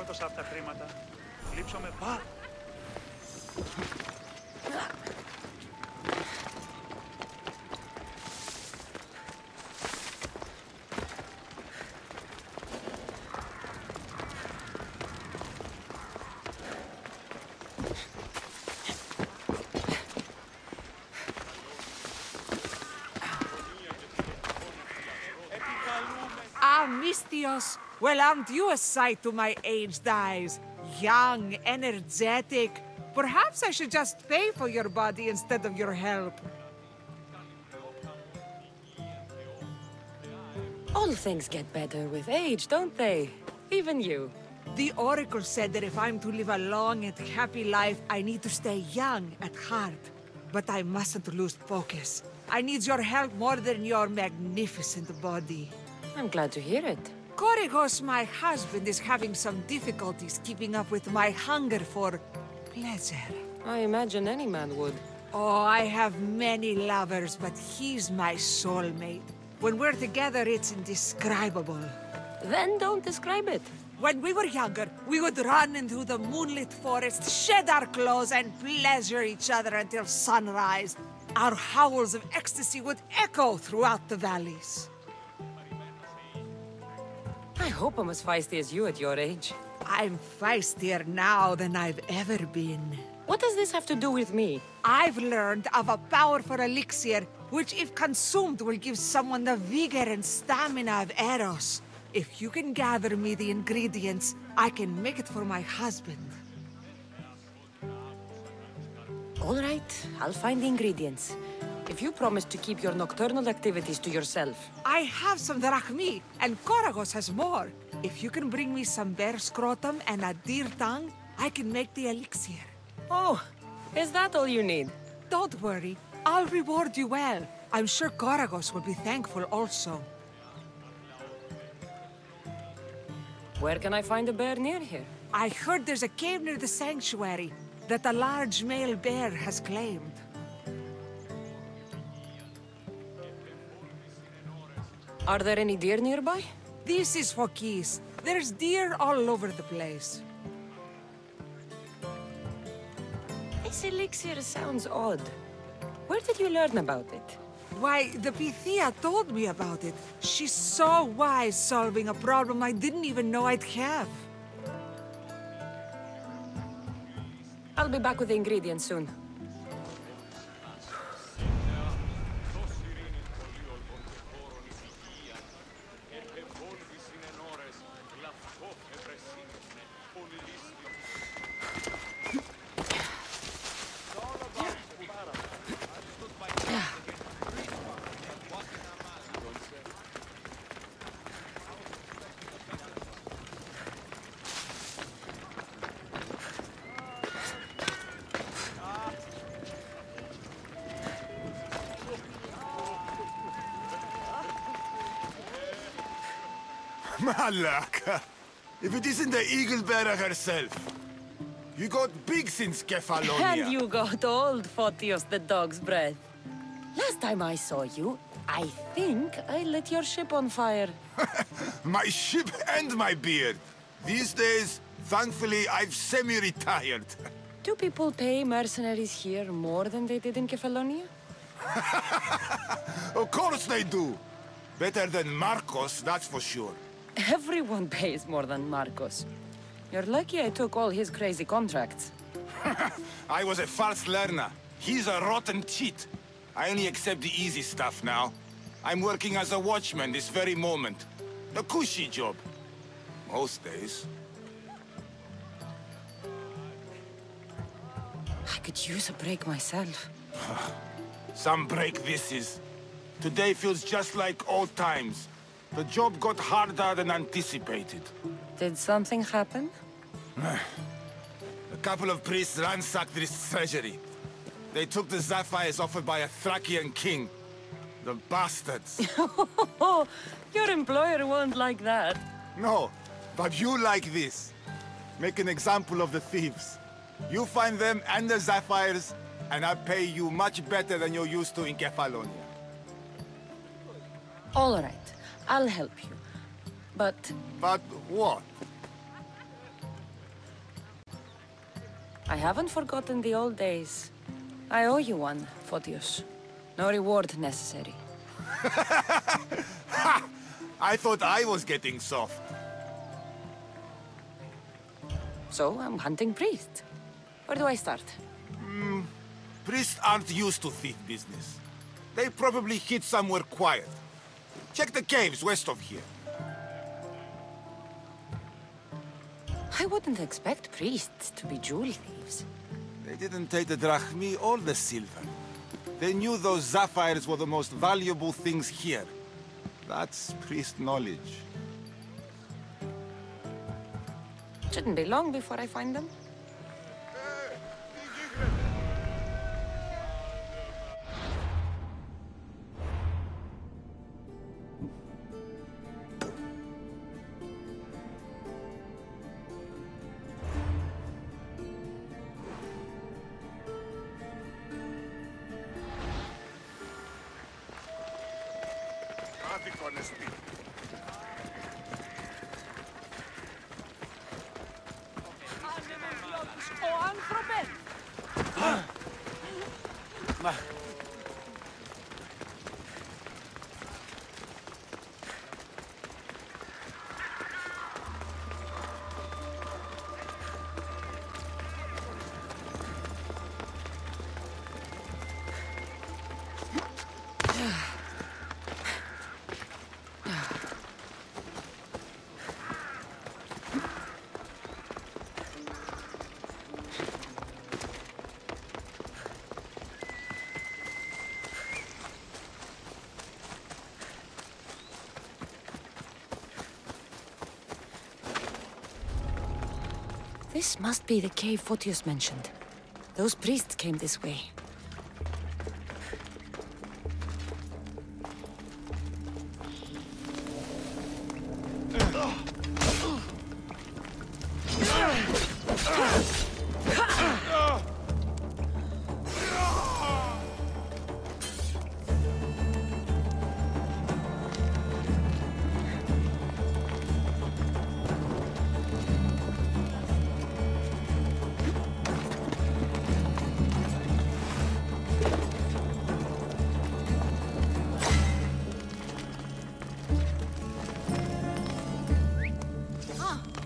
τόσα αυτά χρήματα. Λείψω με πά. Mistios, well, aren't you a sight to my aged eyes? Young, energetic. Perhaps I should just pay for your body instead of your help. All things get better with age, don't they? Even you. The Oracle said that if I'm to live a long and happy life, I need to stay young at heart. But I mustn't lose focus. I need your help more than your magnificent body. I'm glad to hear it. Korygos, my husband, is having some difficulties keeping up with my hunger for pleasure. I imagine any man would. Oh, I have many lovers, but he's my soulmate. When we're together, it's indescribable. Then don't describe it. When we were younger, we would run into the moonlit forest, shed our clothes, and pleasure each other until sunrise. Our howls of ecstasy would echo throughout the valleys. I hope I'm as feisty as you at your age. I'm feistier now than I've ever been. What does this have to do with me? I've learned of a powerful elixir, which if consumed will give someone the vigor and stamina of Eros. If you can gather me the ingredients, I can make it for my husband. All right, I'll find the ingredients. If you promise to keep your nocturnal activities to yourself. I have some drachmi, and Korygos has more. If you can bring me some bear scrotum and a deer tongue, I can make the elixir. Oh, is that all you need? Don't worry, I'll reward you well. I'm sure Korygos will be thankful also. Where can I find a bear near here? I heard there's a cave near the sanctuary that a large male bear has claimed. Are there any deer nearby? This is Phokis. There's deer all over the place. This elixir sounds odd. Where did you learn about it? Why, the Pythia told me about it. She's so wise solving a problem I didn't even know I'd have. I'll be back with the ingredients soon. Malaka! If it isn't the eagle bearer herself. You got big since Kefalonia. And you got old, Photios the dog's breath. Last time I saw you, I think I lit your ship on fire. My ship and my beard. These days, thankfully, I've semi-retired. Do people pay mercenaries here more than they did in Kefalonia? Of course they do. Better than Marcos, that's for sure. Everyone pays more than Marcos. You're lucky I took all his crazy contracts. I was a fast learner. He's a rotten cheat. I only accept the easy stuff now. I'm working as a watchman this very moment. A cushy job. Most days. I could use a break myself. Some break this is. Today feels just like old times. The job got harder than anticipated. Did something happen? A couple of priests ransacked this treasury. They took the sapphires offered by a Thracian king. The bastards. Your employer won't like that. No, but you like this. Make an example of the thieves. You find them and the sapphires, and I pay you much better than you're used to in Kefalonia. All right, I'll help you. But But what? I haven't forgotten the old days. I owe you one, Photios. No reward necessary. I thought I was getting soft. So, I'm hunting priests. Where do I start? Priests aren't used to thief business. They probably hid somewhere quiet. Check the caves west of here. I wouldn't expect priests to be jewel thieves. They didn't take the drachmi or the silver. They knew those sapphires were the most valuable things here. That's priest knowledge. Shouldn't be long before I find them. This must be the cave Photios mentioned. Those priests came this way.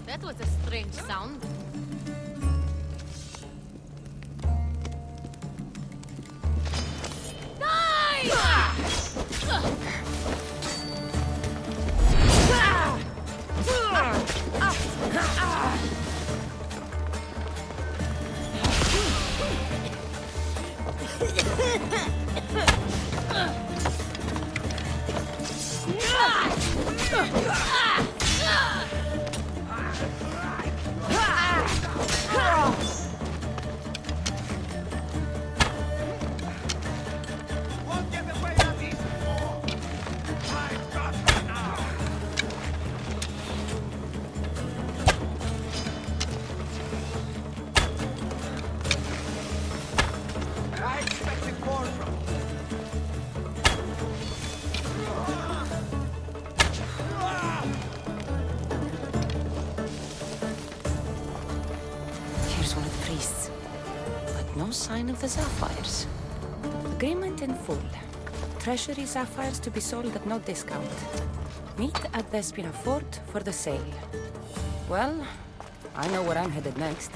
That was a strange sound. No sign of the sapphires. Agreement in full. Treasury sapphires to be sold at no discount. Meet at Vespina Fort for the sale. Well, I know where I'm headed next.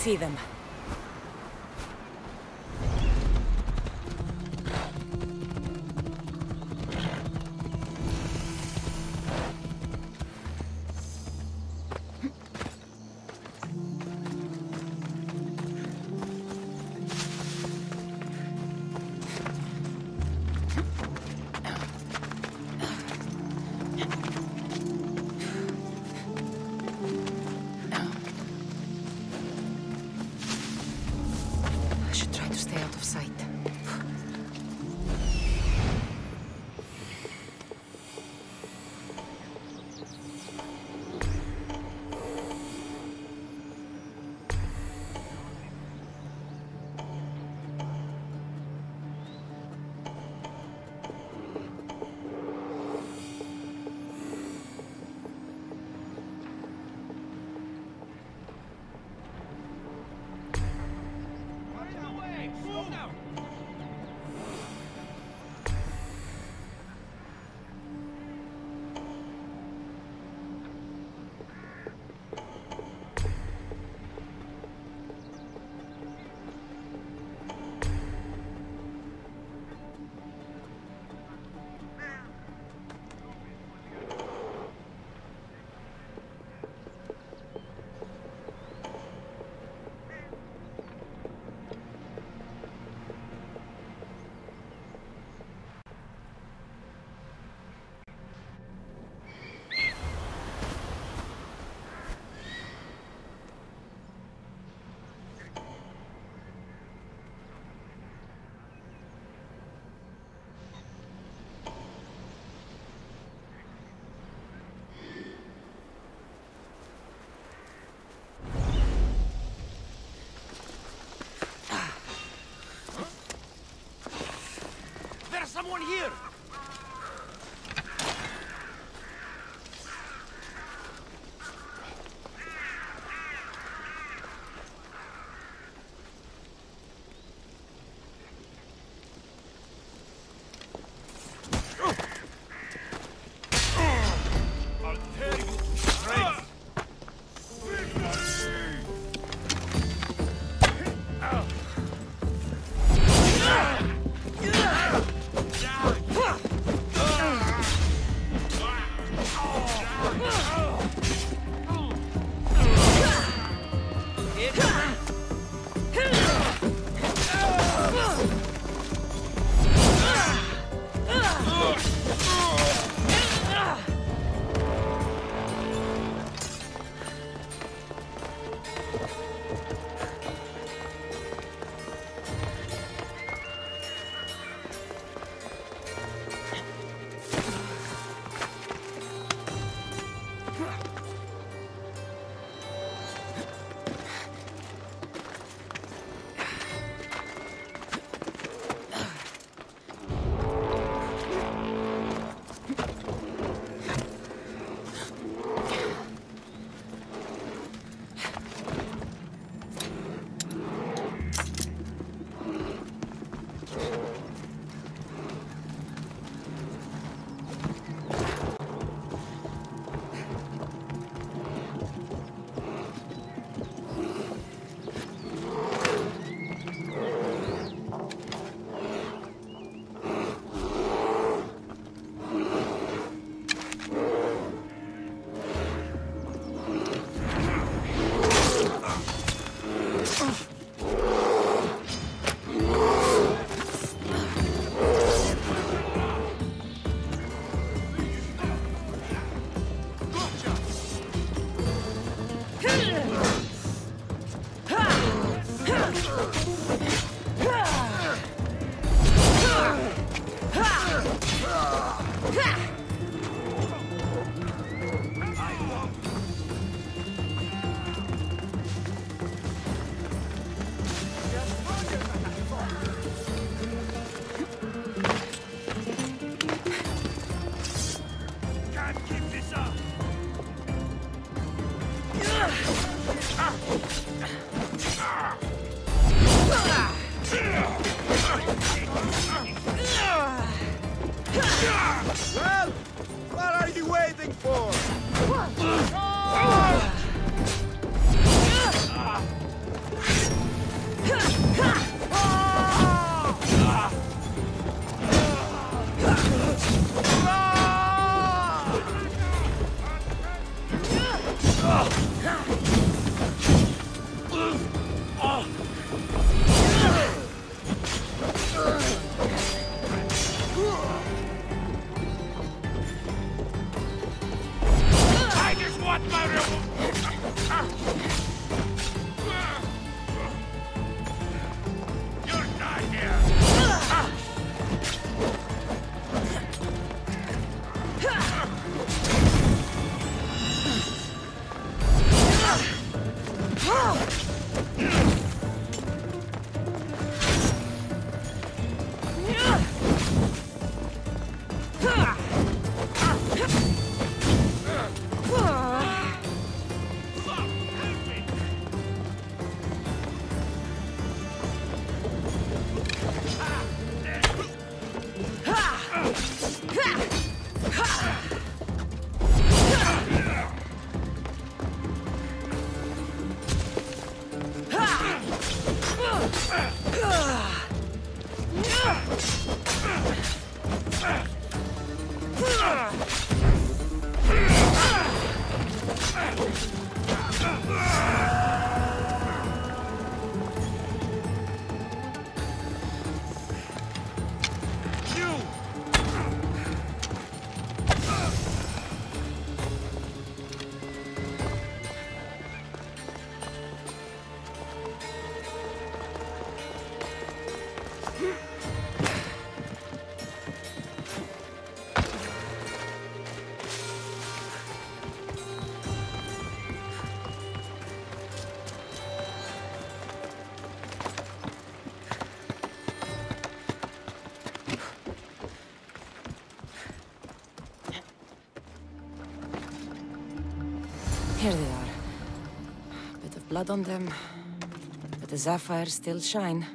see them. Someone here! I'll tear you to shreds! Well, what are you waiting for? I just want my reward! You're not here! Here they are. Bit of blood on them, but the sapphires still shine.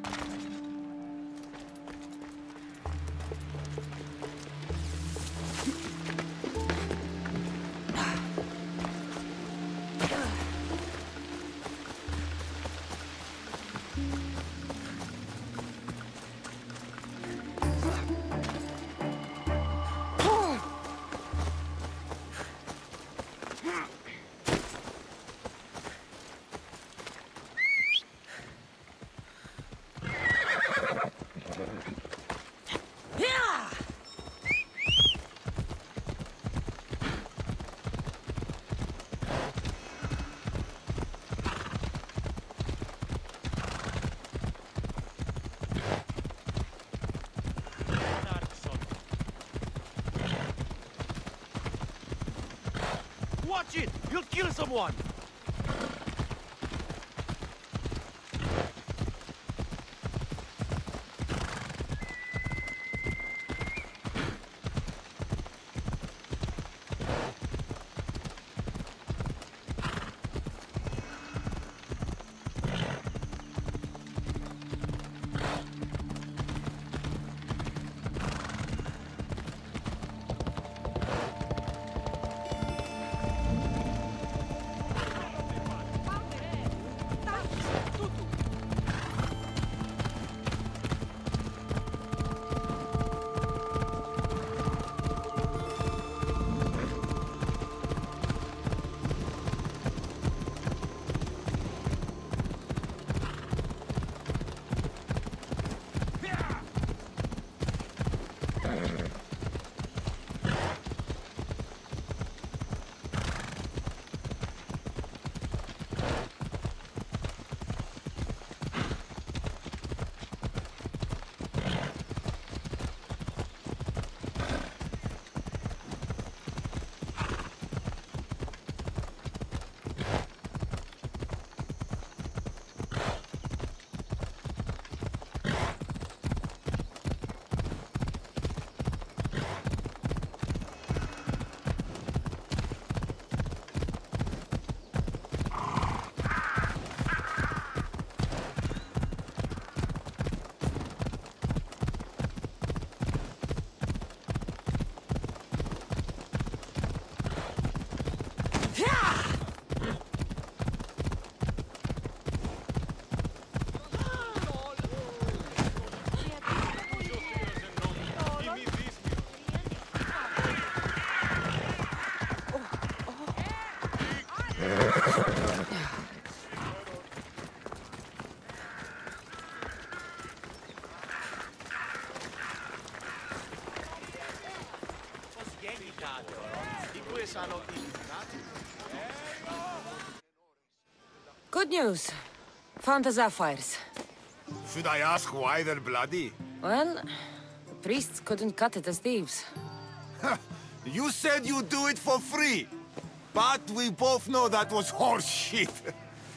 Watch it! You'll kill someone! Good news. Found the sapphires. Should I ask why they're bloody? Well, the priests couldn't cut it as thieves. You said you'd do it for free. But we both know that was horse shit.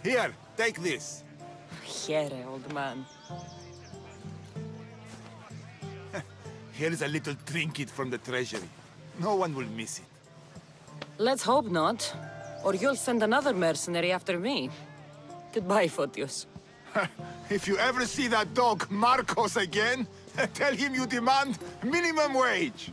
Here, take this. Here, old man. Here's a little trinket from the treasury. No one will miss it. Let's hope not. Or you'll send another mercenary after me. Goodbye, Photios. If you ever see that dog Marcos again, tell him you demand minimum wage.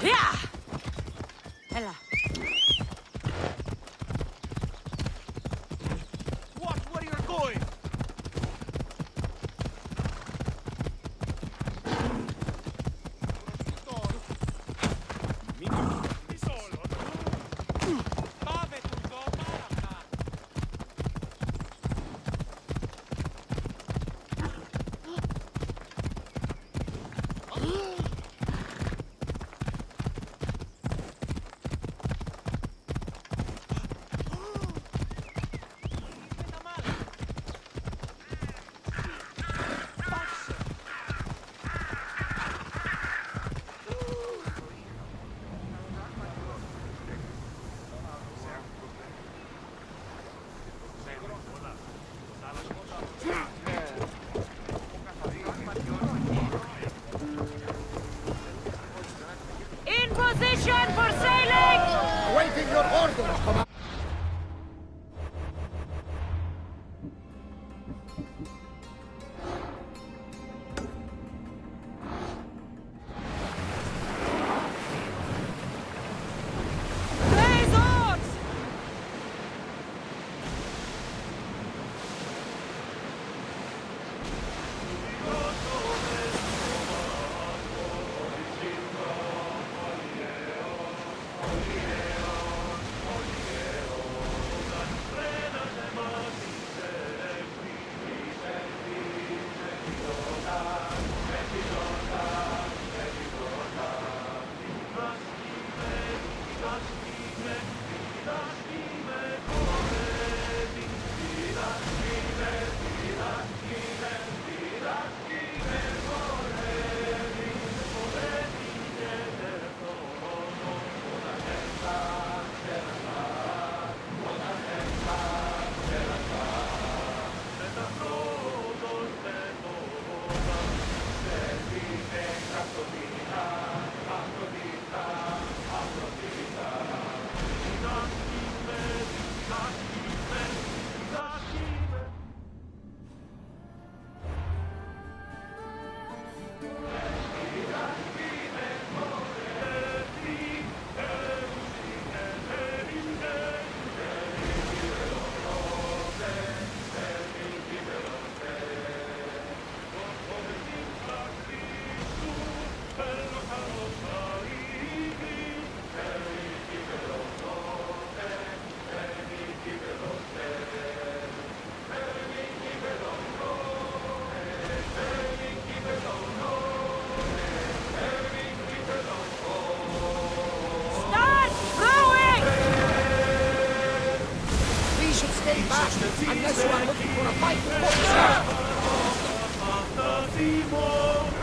Yeah! Ella. Watch where you're going! Position for sailing! Awaiting your orders, Commander! Unless you are looking for a fight,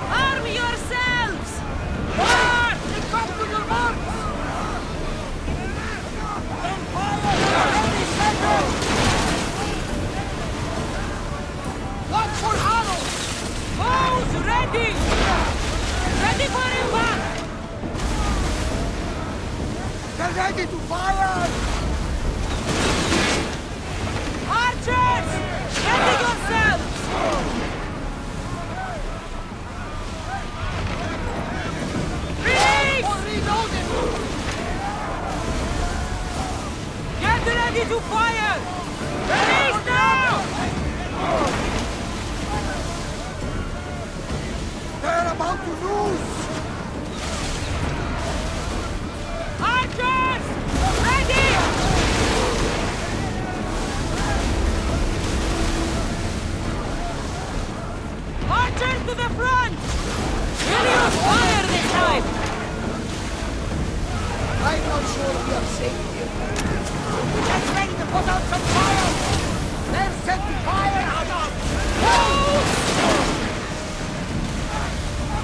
Arm yourselves! fire! Take up to your marks! Then fire! Ready, center! Watch for arrows! Bows ready! Ready for impact! They're ready to fire! Archers! Ready yourselves! Release! For reloading! Get ready to fire! Release now! They're about to lose! Archers! Ready! Archers to the front! Will you fire this time? I'm not sure we are safe here. Get ready to put out some fire! They're set to fire on us!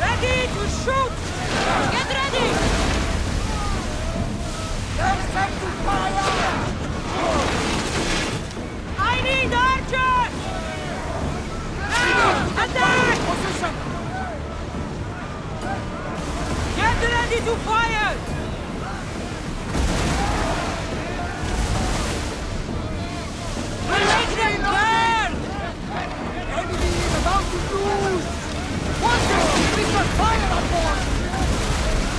Ready to shoot! Get ready! They're set to fire! I need archers! Now! Attack! Position! Get ready to fire! We'll make them burn! Enemy is about to lose! Watch it! We've got fire on board!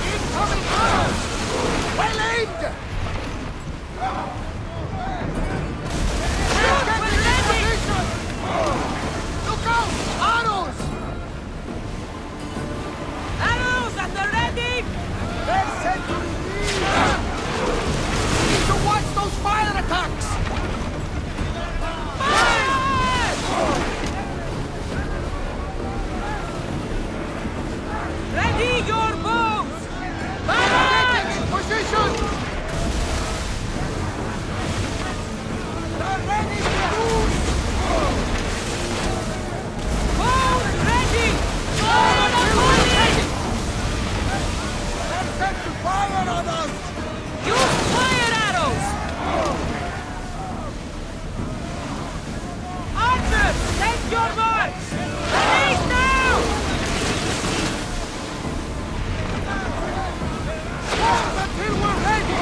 Incoming arrows! Well aimed! Shoot! Get We're in ready! position! Look out! Arrows! Arrows at the ready! They're set to release! Need to watch those fire attacks! Fire! Ready your bows! Getting in position! They're ready to lose! Bows ready! Fire the volley! They're set to fire on us! Use fire arrows! Archers, take your marks! Release now! Hold until we're ready!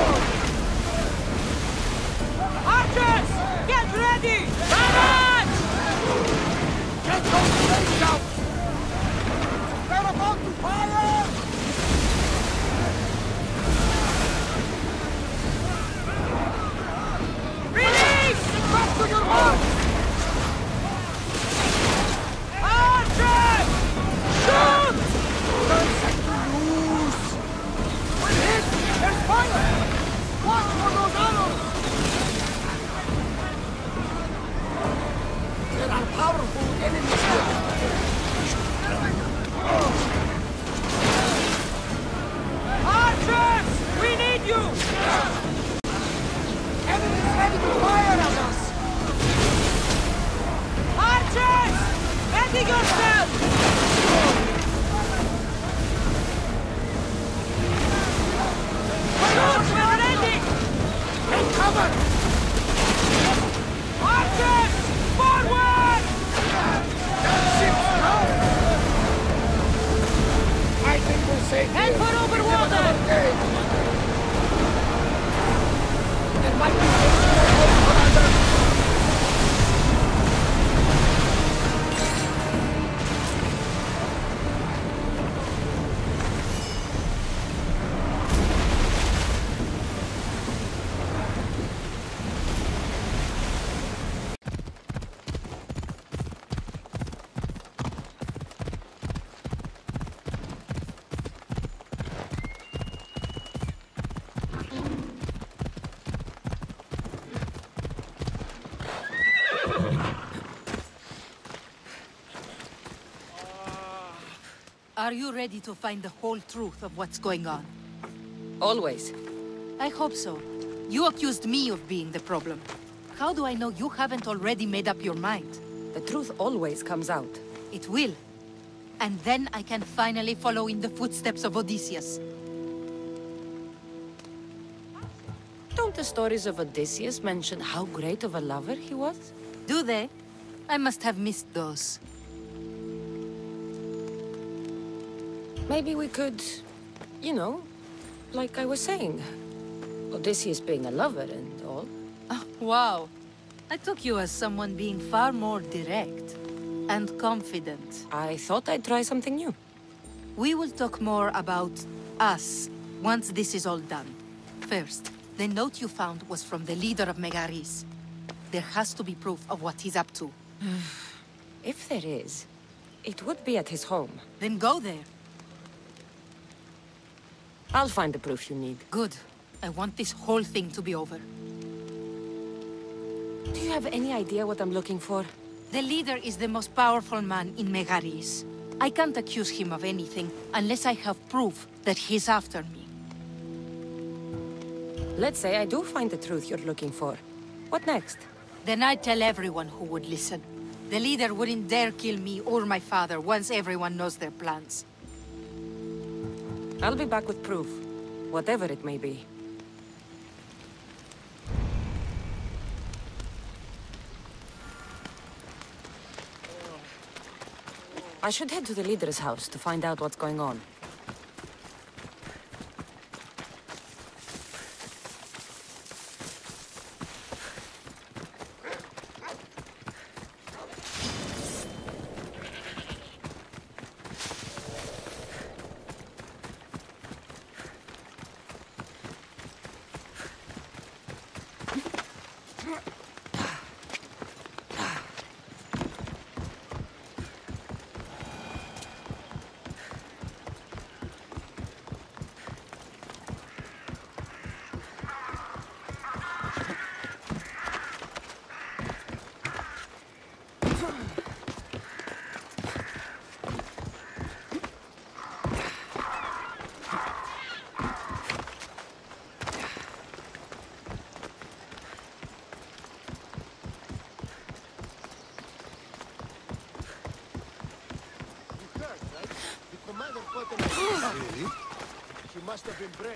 Archers, get ready! Charge! Get those blades out! They're about to fire! Release! Back to your mark! Archers! Shoot! They're set to lose! We're hit! There's fire! Watch for those arrows! There are powerful enemies here! Archers! We need you! Enemies ready to fire at us! Archers! Ready yourself! Shoot! We're ready! Take cover! Archers! Forward! Ships down! I think we're safe Head here. for over Give water! another day. There might be more hope, Commander! Are you ready to find the whole truth of what's going on? Always. I hope so. You accused me of being the problem. How do I know you haven't already made up your mind? The truth always comes out. It will. And then I can finally follow in the footsteps of Odysseus. Don't the stories of Odysseus mention how great of a lover he was? Do they? I must have missed those. Maybe we could, you know, like I was saying, Odysseus being a lover and all. Oh, wow. I took you as someone being far more direct and confident. I thought I'd try something new. We will talk more about us once this is all done. First, the note you found was from the leader of Megaris. There has to be proof of what he's up to. If there is, it would be at his home. Then go there. I'll find the proof you need. Good. I want this whole thing to be over. Do you have any idea what I'm looking for? The leader is the most powerful man in Megaris. I can't accuse him of anything unless I have proof that he's after me. Let's say I do find the truth you're looking for. What next? Then I'd tell everyone who would listen. The leader wouldn't dare kill me or my father once everyone knows their plans. I'll be back with proof, whatever it may be. I should head to the leader's house to find out what's going on. She must have been brave.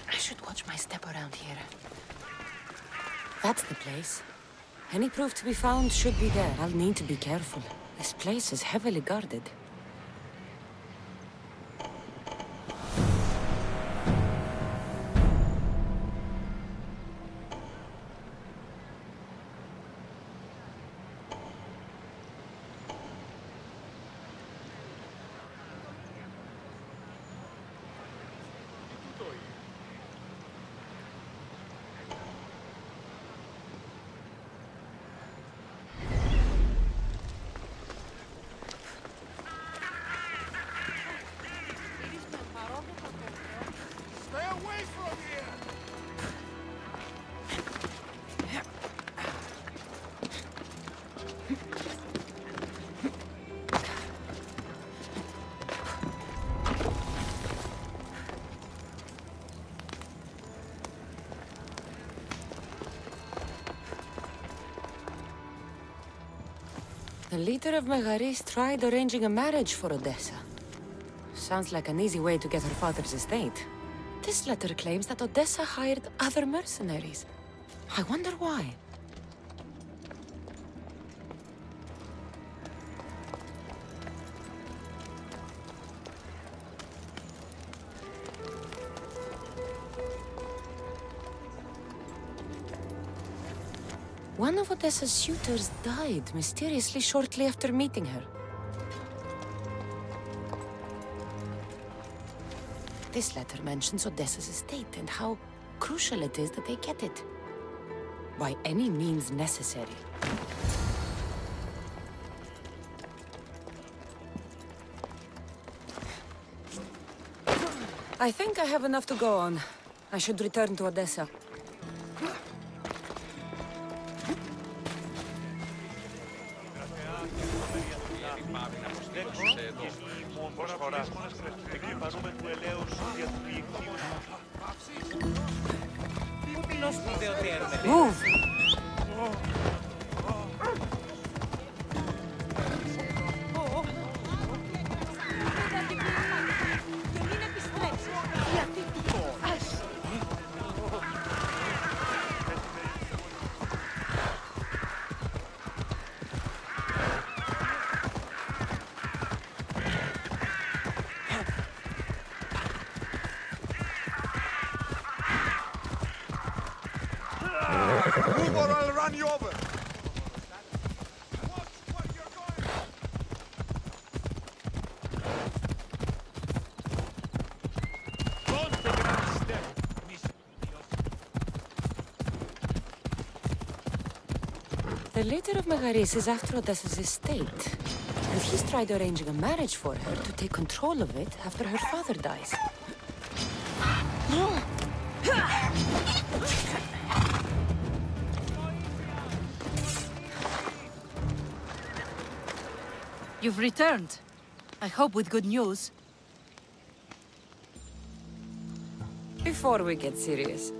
I should watch my step around here. That's the place. Any proof to be found should be there. I'll need to be careful. This place is heavily guarded. Stay away from here! The leader of Megaris tried arranging a marriage for Odessa. Sounds like an easy way to get her father's estate. This letter claims that Odessa hired other mercenaries. I wonder why. One of Odessa's suitors died mysteriously shortly after meeting her. This letter mentions Odessa's estate and how crucial it is that they get it. By any means necessary. I think I have enough to go on. I should return to Odessa. Move! Move or I'll run you over! The leader of Megaris is after Odessa's estate. And he's tried arranging a marriage for her to take control of it after her father dies. You've returned. I hope with good news. Before we get serious,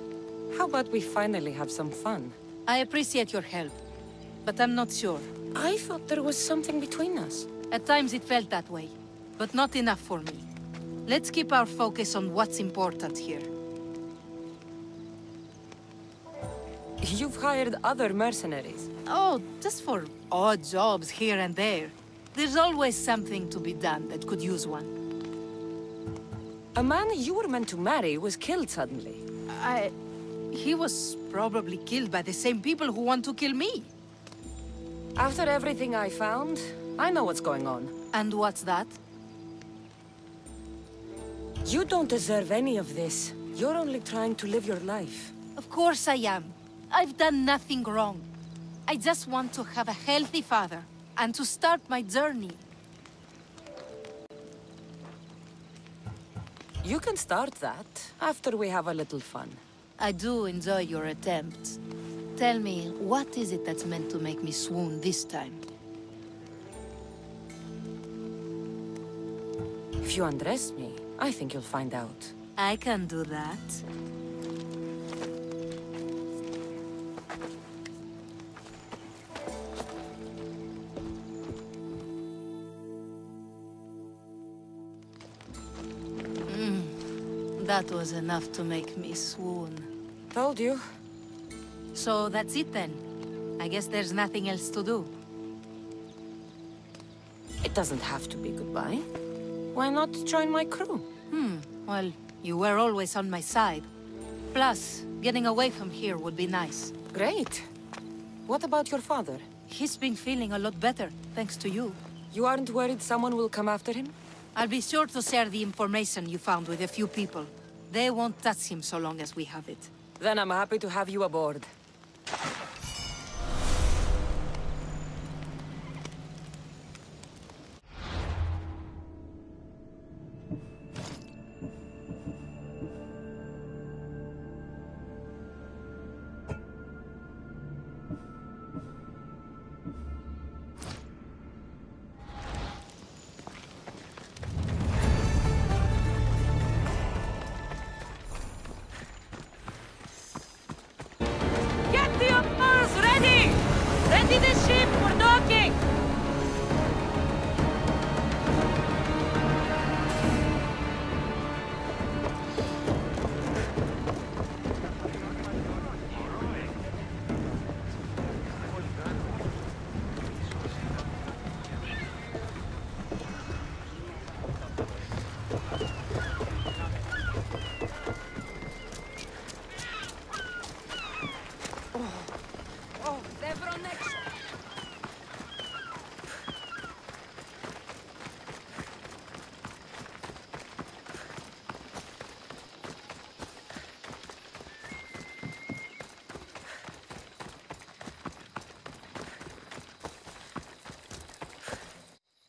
how about we finally have some fun? I appreciate your help, but I'm not sure. I thought there was something between us. At times it felt that way, but not enough for me. Let's keep our focus on what's important here. You've hired other mercenaries. Oh, just for odd jobs here and there. There's always something to be done that could use one. A man you were meant to marry was killed suddenly. He was probably killed by the same people who want to kill me. After everything I found, I know what's going on. And what's that? You don't deserve any of this. You're only trying to live your life. Of course I am. I've done nothing wrong. I just want to have a healthy father, and to start my journey. You can start that, after we have a little fun. I do enjoy your attempts. Tell me, what is it that's meant to make me swoon this time? If you undress me, I think you'll find out. I can do that. That was enough to make me swoon. Told you. So that's it then. I guess there's nothing else to do. It doesn't have to be goodbye. Why not join my crew? Well, you were always on my side. Plus, getting away from here would be nice. Great. What about your father? He's been feeling a lot better, thanks to you. You aren't worried someone will come after him? I'll be sure to share the information you found with a few people. They won't touch him so long as we have it. Then I'm happy to have you aboard. Ready the ship for docking!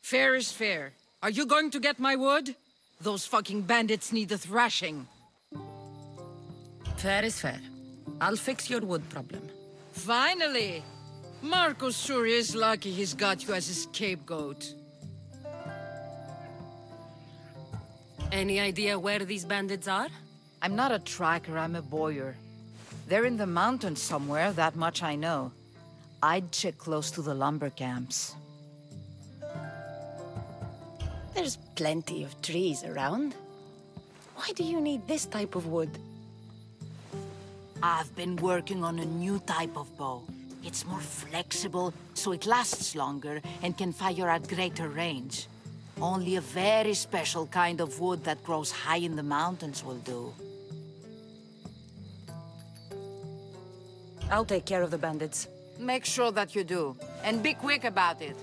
Fair is fair. Are you going to get my wood? Those fucking bandits need a thrashing. Fair is fair. I'll fix your wood problem. Finally! Marcos sure is lucky he's got you as a scapegoat. Any idea where these bandits are? I'm not a tracker, I'm a boyer. They're in the mountains somewhere, that much I know. I'd check close to the lumber camps. There's plenty of trees around. Why do you need this type of wood? I've been working on a new type of bow. It's more flexible, so it lasts longer and can fire at greater range. Only a very special kind of wood that grows high in the mountains will do. I'll take care of the bandits. Make sure that you do, and be quick about it.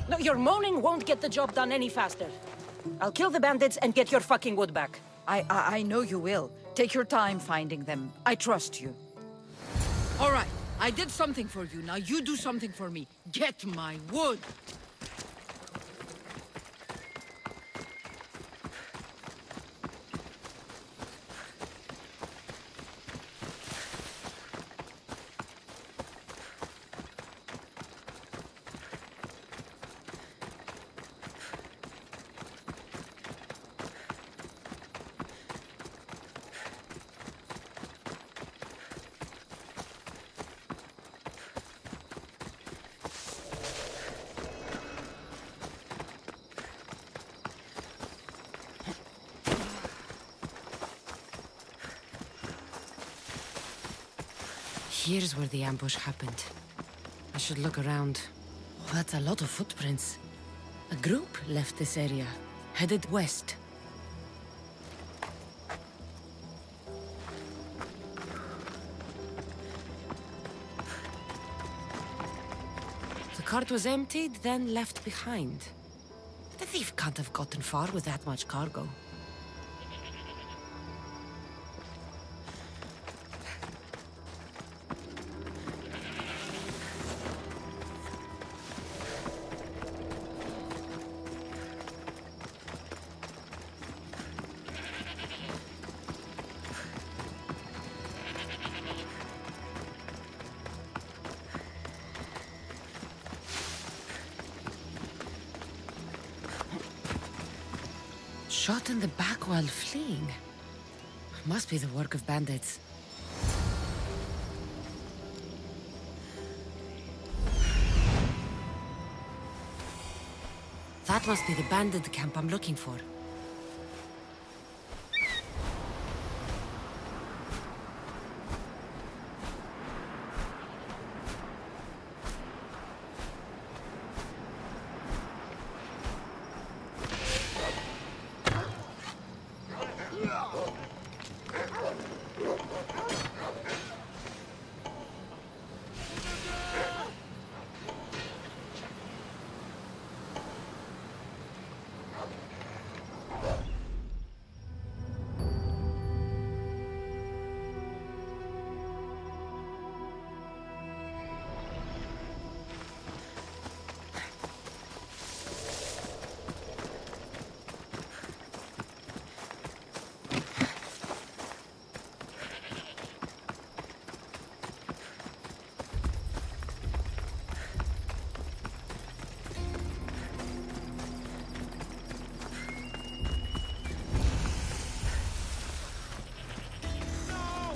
No, your moaning won't get the job done any faster. I'll kill the bandits and get your fucking wood back. I know you will. Take your time finding them. I trust you. All right, I did something for you. Now you do something for me. Get my wood. Here's where the ambush happened. I should look around. Oh, that's a lot of footprints. A group left this area, headed west. The cart was emptied, then left behind. The thief can't have gotten far with that much cargo. Shot in the back while fleeing. Must be the work of bandits. That must be the bandit camp I'm looking for.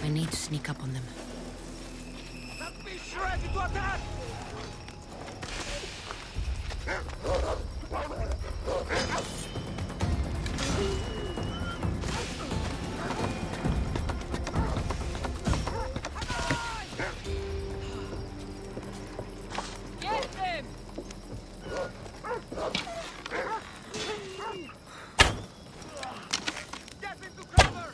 I need to sneak up on them. Let's be ready to attack! Get them! Get into cover!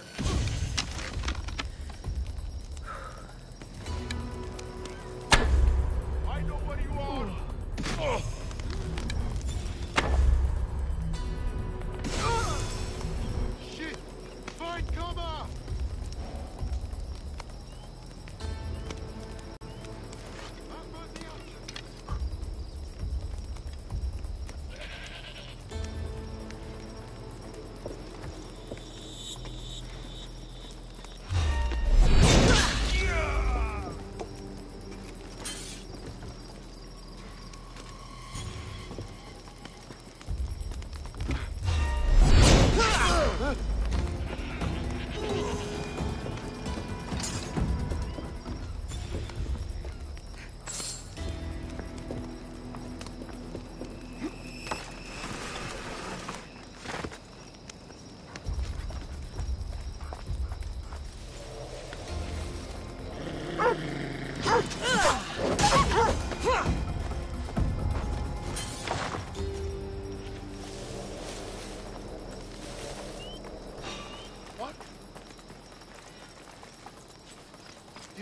I know where you are!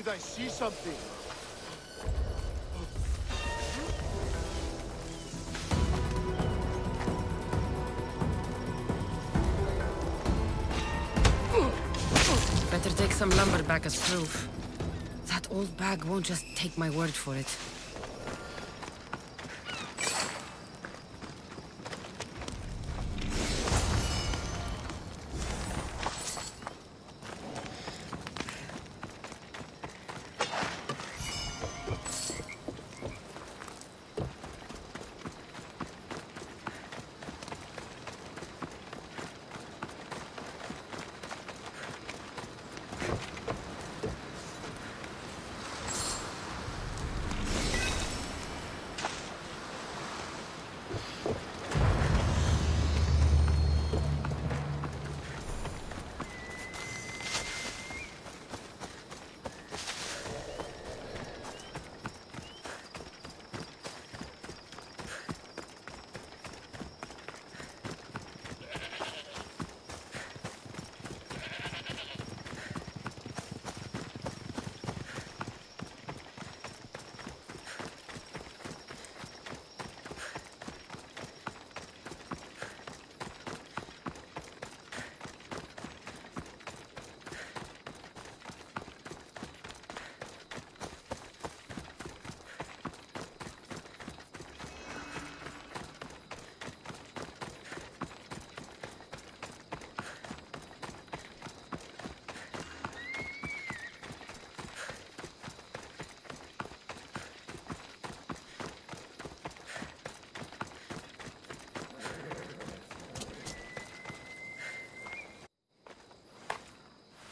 I see something. Better take some lumber back as proof. That old bag won't just take my word for it.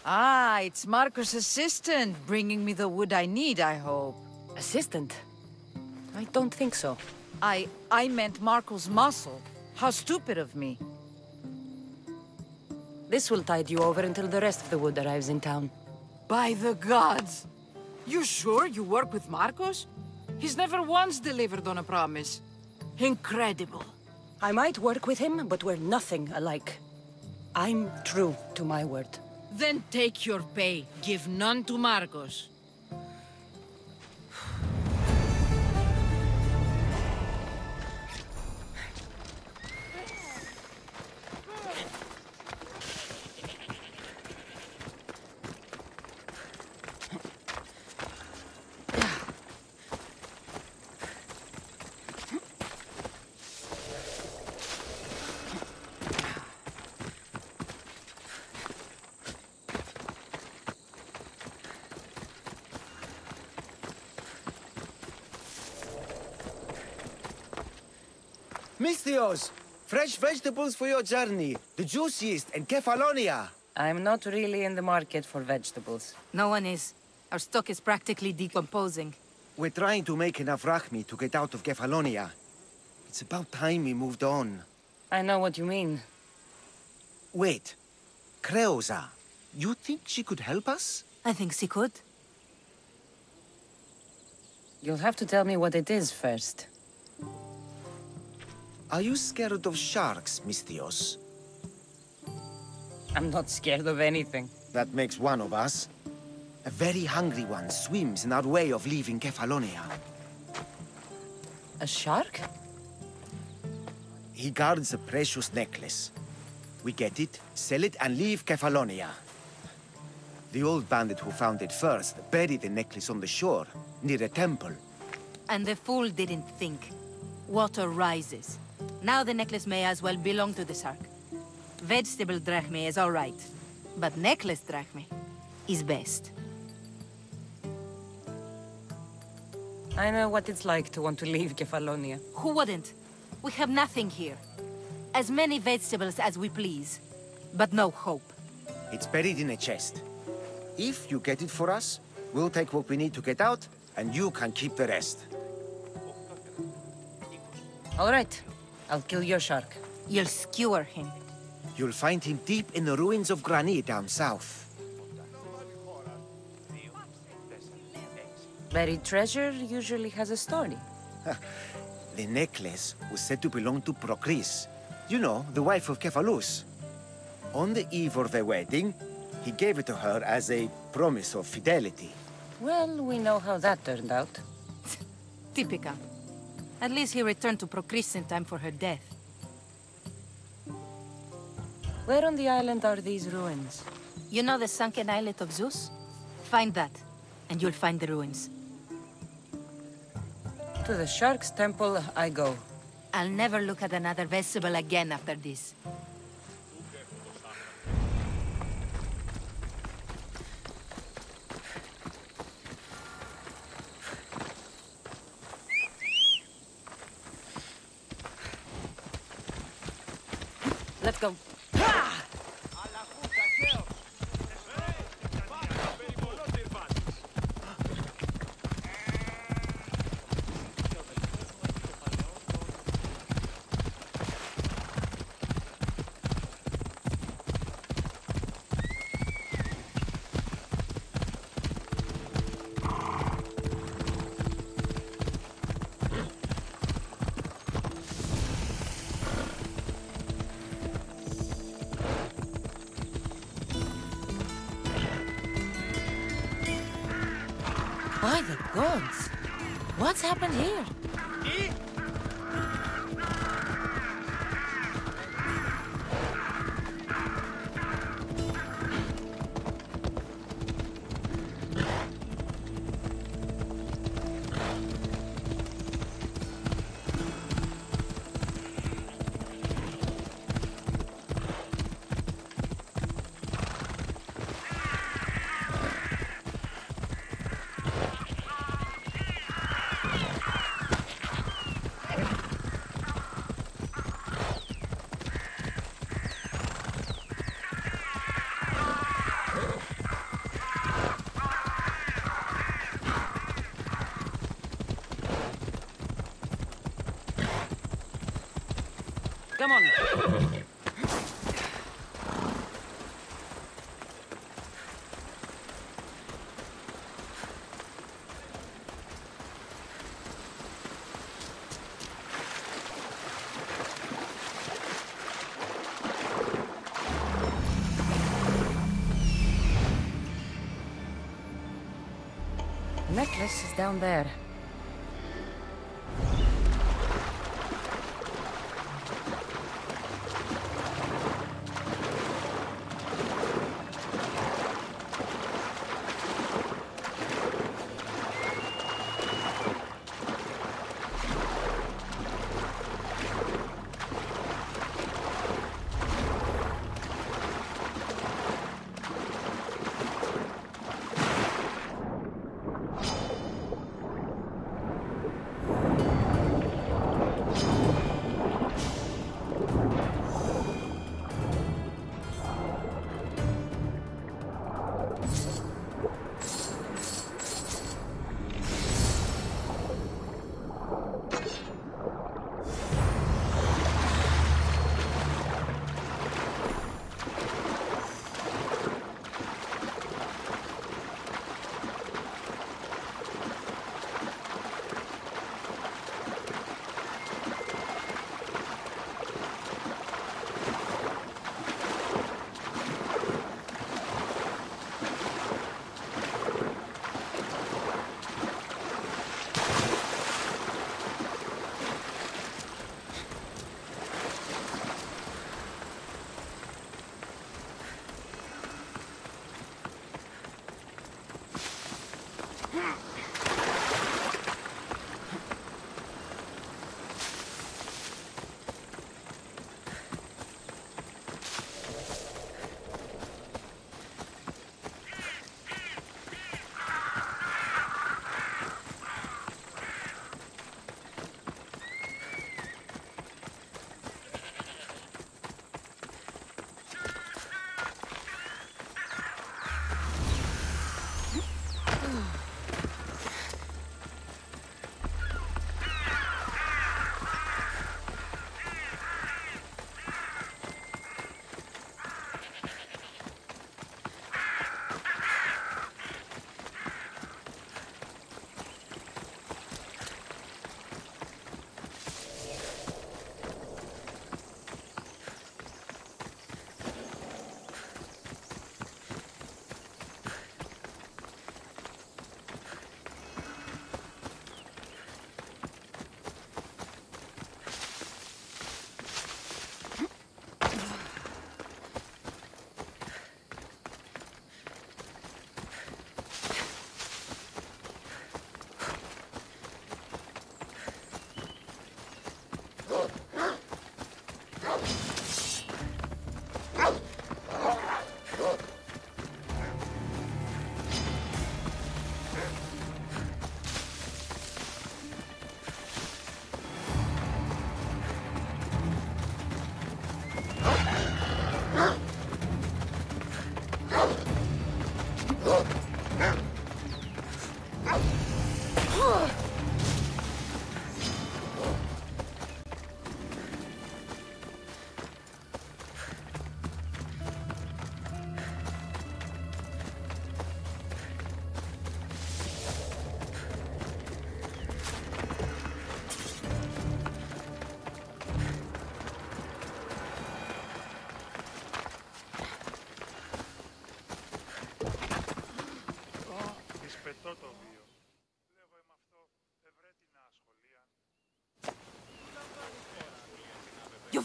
Ah, it's Marco's assistant, bringing me the wood I need, I hope. Assistant? I don't think so. I meant Marco's muscle. How stupid of me. This will tide you over until the rest of the wood arrives in town. By the gods! You sure you work with Marcos? He's never once delivered on a promise. Incredible. I might work with him, but we're nothing alike. I'm true to my word. Then take your pay. Give none to Marcos. Misthios! Fresh vegetables for your journey. The juiciest in Kefalonia. I'm not really in the market for vegetables. No one is. Our stock is practically decomposing. We're trying to make enough rachmi to get out of Kefalonia. It's about time we moved on. I know what you mean. Wait. Creosa. You think she could help us? I think she could. You'll have to tell me what it is first. Are you scared of sharks, Misthios? I'm not scared of anything. That makes one of us. A very hungry one swims in our way of leaving Kefalonia. A shark? He guards a precious necklace. We get it, sell it, and leave Kefalonia. The old bandit who found it first buried the necklace on the shore, near a temple. And the fool didn't think. Water rises. Now the necklace may as well belong to the shark. Vegetable drachme is all right, but necklace drachme is best. I know what it's like to want to leave Kefalonia. Who wouldn't? We have nothing here. As many vegetables as we please, but no hope. It's buried in a chest. If you get it for us, we'll take what we need to get out, and you can keep the rest. All right. I'll kill your shark. You'll skewer him. You'll find him deep in the ruins of Granit down south. Buried treasure usually has a story. The necklace was said to belong to Procris. You know, the wife of Cephalus. On the eve of their wedding, he gave it to her as a promise of fidelity. Well, we know how that turned out. Typical. At least he returned to Procris in time for her death. Where on the island are these ruins? You know the sunken islet of Zeus? Find that, and you'll find the ruins. To the Shark's Temple I go. I'll never look at another vestibule again after this. Let's go. By the gods! What's happened here? Come on. Necklace is down there.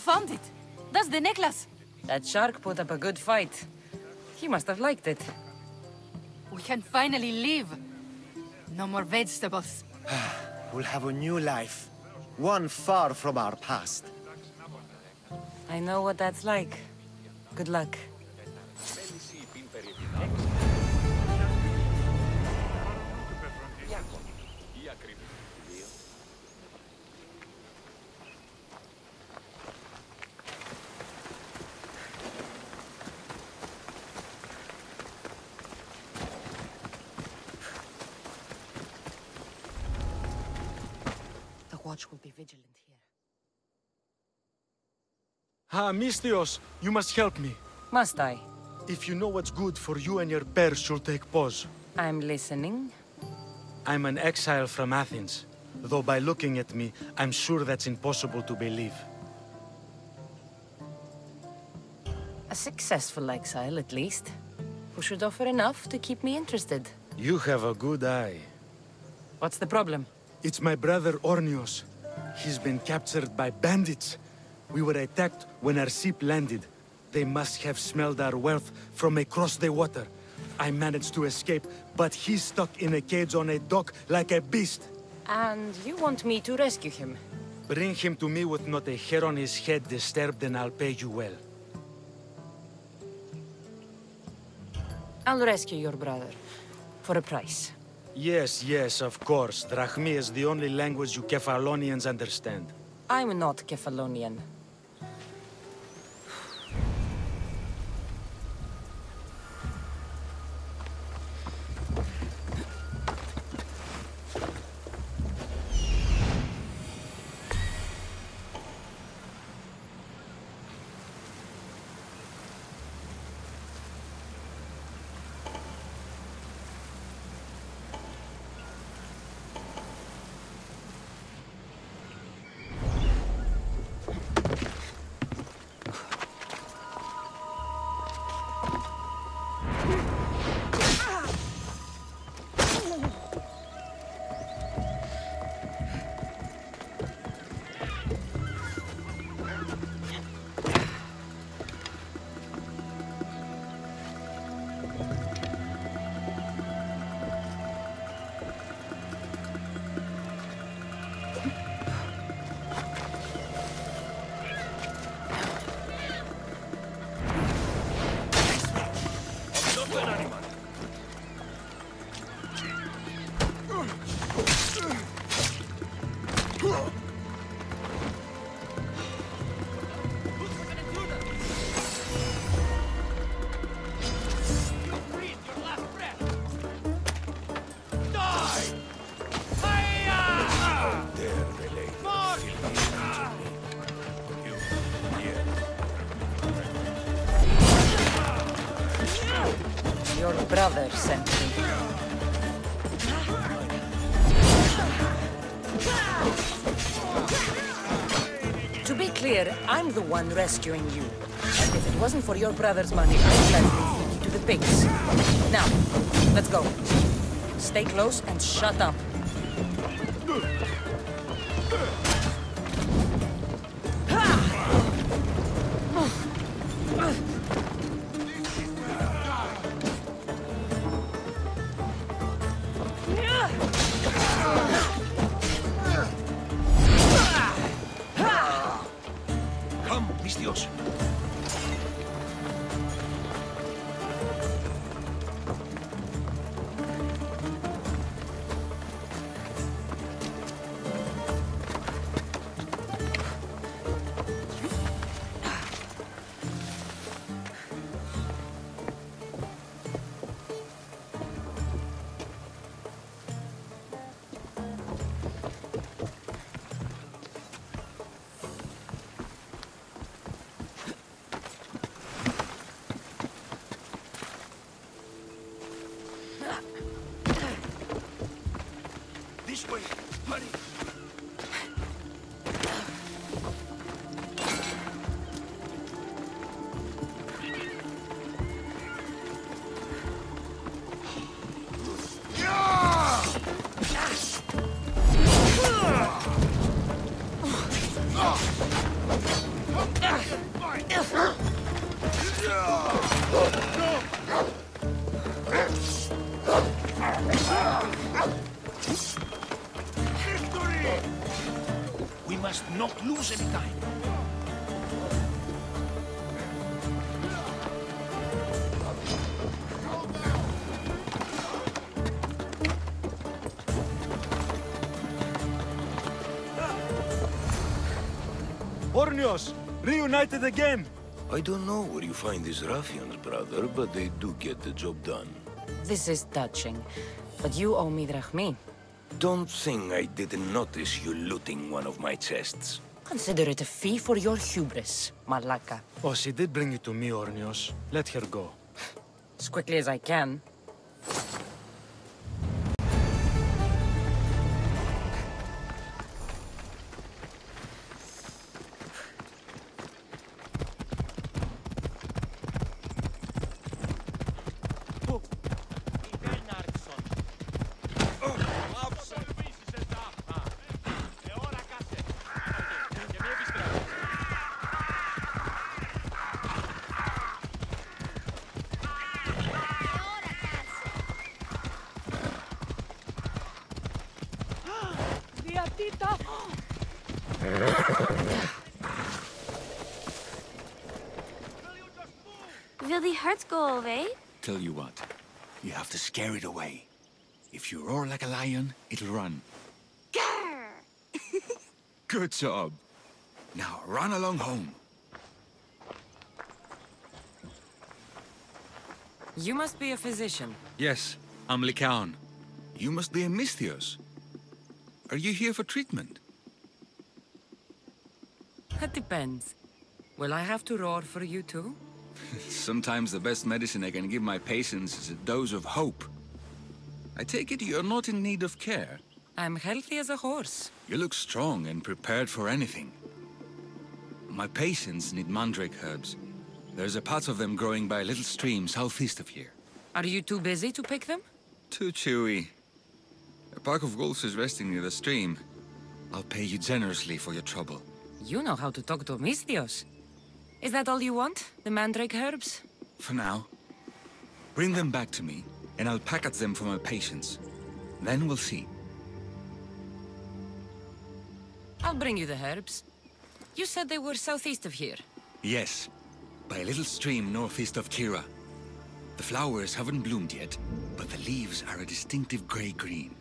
found it. That's the necklace. That shark put up a good fight. He must have liked it. We can finally leave. No more vegetables. We'll have a new life. One far from our past. I know what that's like. Good luck. The watch will be vigilant here. Ha, Mistios, you must help me. Must I? If you know what's good for you and your bears, you'll take pause. I'm listening. I'm an exile from Athens. Though by looking at me, I'm sure that's impossible to believe. A successful exile, at least. Who should offer enough to keep me interested. You have a good eye. What's the problem? It's my brother Ornios. He's been captured by bandits. We were attacked when our ship landed. They must have smelled our wealth from across the water. I managed to escape, but he's stuck in a cage on a dock like a beast. And you want me to rescue him? Bring him to me with not a hair on his head disturbed, and I'll pay you well. I'll rescue your brother. For a price. Yes, yes, of course. Drachmi is the only language you Kefalonians understand. I'm not Kefalonian. Your brother sent me. To be clear, I'm the one rescuing you. And if it wasn't for your brother's money, I'd gladly feed you to the pigs. Now, let's go. Stay close and shut up. Come, Mistios. not lose any time. Ornios! Reunited again! I don't know where you find these ruffians, brother, but they do get the job done. This is touching, but you owe me drachmi. Don't think I didn't notice you looting one of my chests. Consider it a fee for your hubris, Malaka. Oh, she did bring you to me, Ornios. Let her go. As quickly as I can. Will the hurt go away? Tell you what, you have to scare it away. If you roar like a lion, it'll run. Good job. Now run along home. You must be a physician. Yes, I'm Lycaon. You must be a Misthios. Are you here for treatment? That depends. Will I have to roar for you too? Sometimes the best medicine I can give my patients is a dose of hope. I take it you're not in need of care. I'm healthy as a horse. You look strong and prepared for anything. My patients need mandrake herbs. There's a patch of them growing by a little stream southeast of here. Are you too busy to pick them? Too chewy. A pack of wolves is resting near the stream. I'll pay you generously for your trouble. You know how to talk to Misthios. Is that all you want? The mandrake herbs? For now. Bring them back to me, and I'll package them for my patients. Then we'll see. I'll bring you the herbs. You said they were southeast of here. Yes, by a little stream northeast of Kira. The flowers haven't bloomed yet, but the leaves are a distinctive gray-green.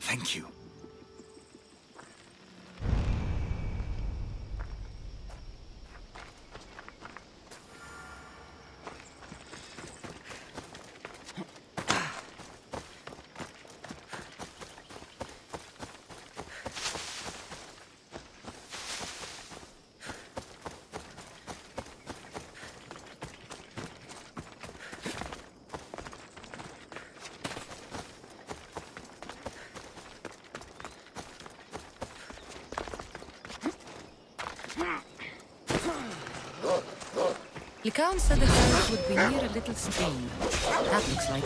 Thank you. Lycaon said the herbs would be near a little stream. That looks like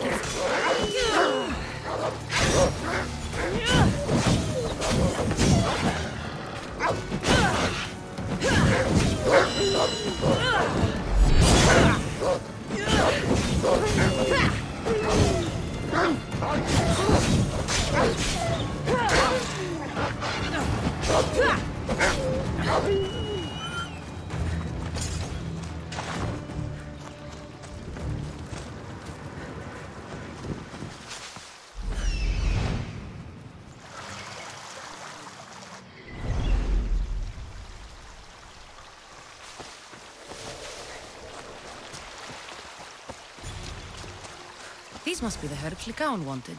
These must be the herbs Lycaon wanted.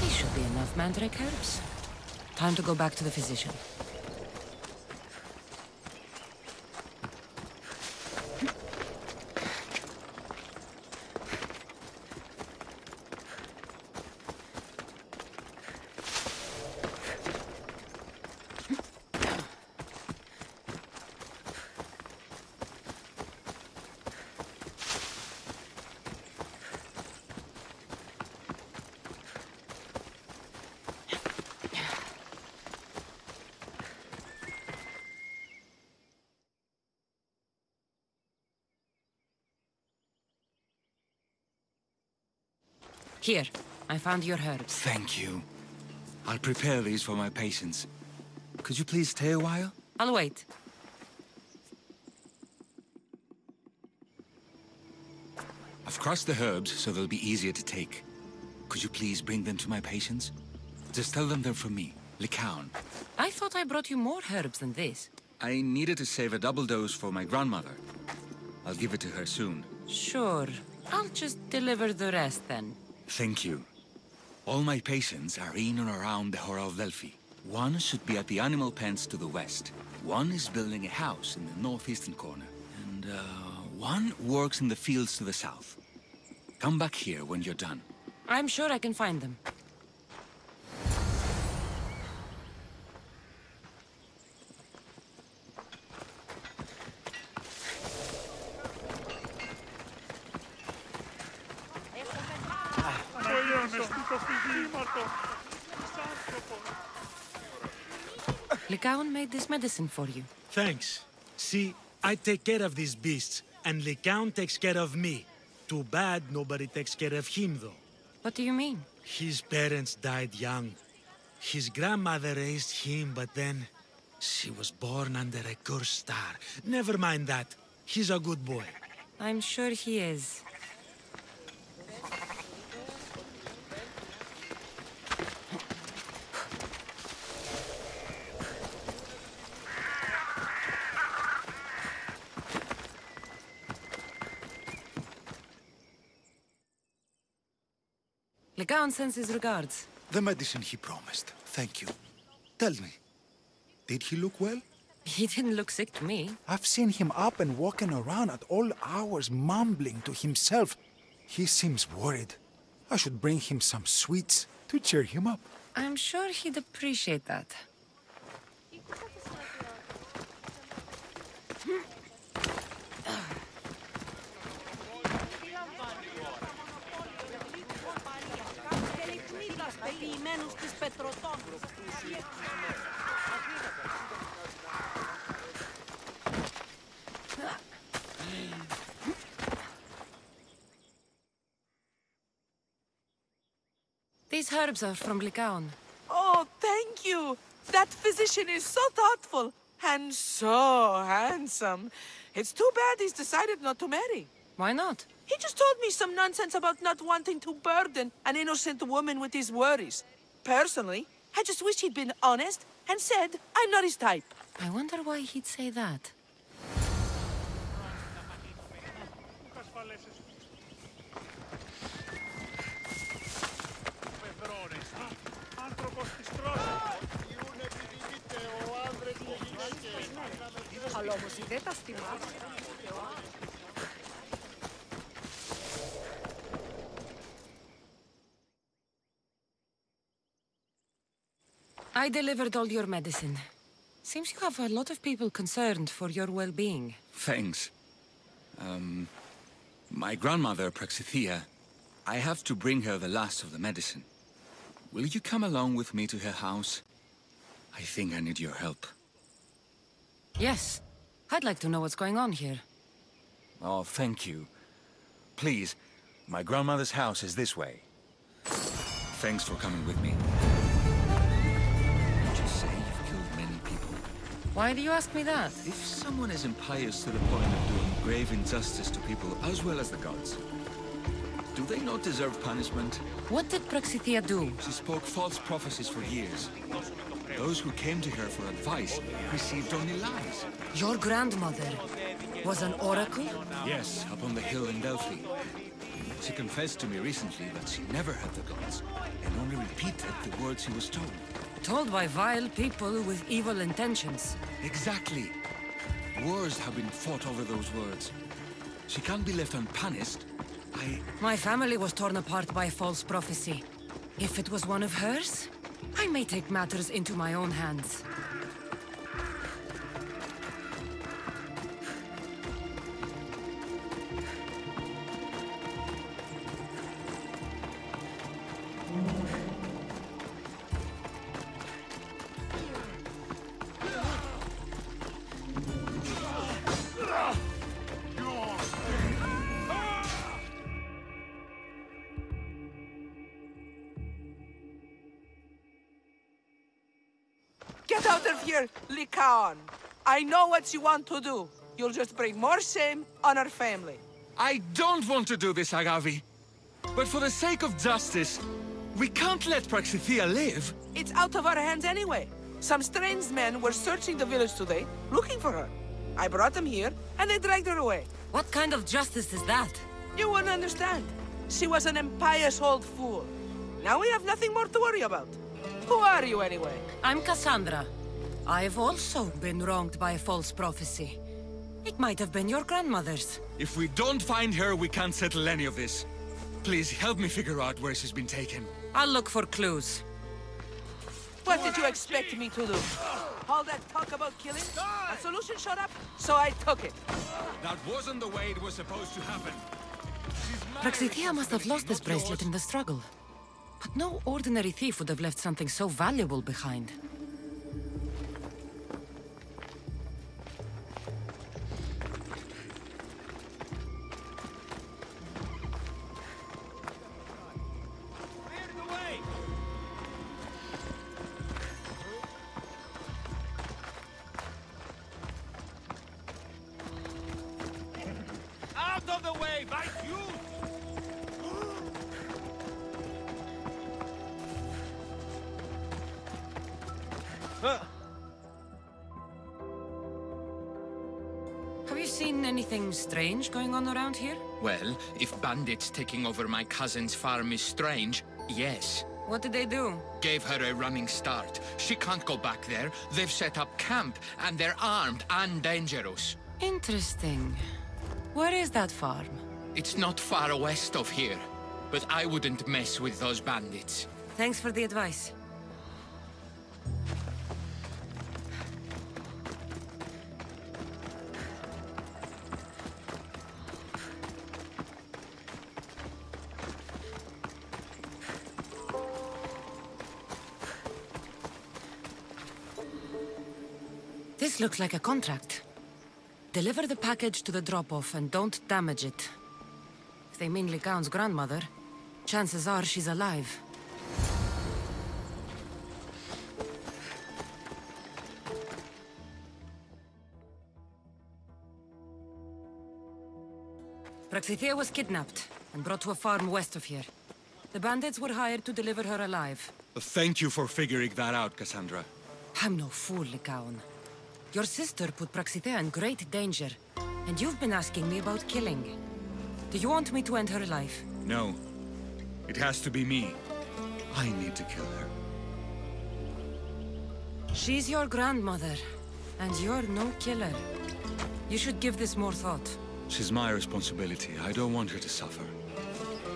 These should be enough mandrake herbs. Time to go back to the physician. Here, I found your herbs. Thank you. I'll prepare these for my patients. Could you please stay a while? I'll wait. I've crushed the herbs so they'll be easier to take. Could you please bring them to my patients? Just tell them they're from me, Lycaon. I thought I brought you more herbs than this. I needed to save a double dose for my grandmother. I'll give it to her soon. Sure. I'll just deliver the rest then. Thank you. All my patients are in and around the Hora of Delphi. One should be at the animal pens to the west. One is building a house in the northeastern corner. And, one works in the fields to the south. Come back here when you're done. I'm sure I can find them. Lycaon made this medicine for you. Thanks. See, I take care of these beasts, and Lycaon takes care of me. Too bad nobody takes care of him, though. What do you mean? His parents died young. His grandmother raised him, but then she was born under a cursed star. Never mind that. He's a good boy. I'm sure he is. Lycaon sends his regards. The medicine he promised. Thank you. Tell me, did he look well? He didn't look sick to me. I've seen him up and walking around at all hours, mumbling to himself. He seems worried. I should bring him some sweets to cheer him up. I'm sure he'd appreciate that. These herbs are from Lycaon. Oh, thank you. That physician is so thoughtful and so handsome. It's too bad he's decided not to marry. Why not? He just told me some nonsense about not wanting to burden an innocent woman with his worries. Personally, I just wish he'd been honest and said I'm not his type. I wonder why he'd say that. I delivered all your medicine. Seems you have a lot of people concerned for your well-being. Thanks. My grandmother, Praxithea, I have to bring her the last of the medicine. Will you come along with me to her house? I think I need your help. Yes. I'd like to know what's going on here. Oh, thank you. Please, my grandmother's house is this way. Thanks for coming with me. Did you say you've killed many people? Why do you ask me that? If someone is impious to the point of doing grave injustice to people as well as the gods, do they not deserve punishment? What did Praxithea do? She spoke false prophecies for years. Those who came to her for advice received only lies. Your grandmother was an oracle? Yes, up on the hill in Delphi. She confessed to me recently that she never heard the gods, and only repeated the words she was told. Told by vile people with evil intentions. Exactly. Wars have been fought over those words. She can't be left unpunished. My family was torn apart by false prophecy. If it was one of hers, I may take matters into my own hands. Get out of here, Lycaon. I know what you want to do. You'll just bring more shame on our family. I don't want to do this, Agavi. But for the sake of justice, we can't let Praxithea live. It's out of our hands anyway. Some strange men were searching the village today, looking for her. I brought them here, and they dragged her away. What kind of justice is that? You wouldn't understand. She was an impious old fool. Now we have nothing more to worry about. Who are you, anyway? I'm Cassandra. I've also been wronged by a false prophecy. It might have been your grandmother's. If we don't find her, we can't settle any of this. Please help me figure out where she's been taken. I'll look for clues. What did you expect me to do? All that talk about killing? A solution showed up, so I took it. That wasn't the way it was supposed to happen. Praxithea must have lost this bracelet in the struggle. But no ordinary thief would have left something so valuable behind. Out of the way, by you! Have you seen anything strange going on around here? Well, if bandits taking over my cousin's farm is strange, yes. What did they do? Gave her a running start. She can't go back there. They've set up camp, and they're armed and dangerous. Interesting. Where is that farm? It's not far west of here, but I wouldn't mess with those bandits. Thanks for the advice. This looks like a contract. Deliver the package to the drop-off and don't damage it. If they mean Lycaon's grandmother, chances are she's alive. Praxithea was kidnapped and brought to a farm west of here. The bandits were hired to deliver her alive. Thank you for figuring that out, Cassandra. I'm no fool, Lycaon. Your sister put Praxithea in great danger, and you've been asking me about killing. Do you want me to end her life? No. It has to be me. I need to kill her. She's your grandmother, and you're no killer. You should give this more thought. She's my responsibility. I don't want her to suffer.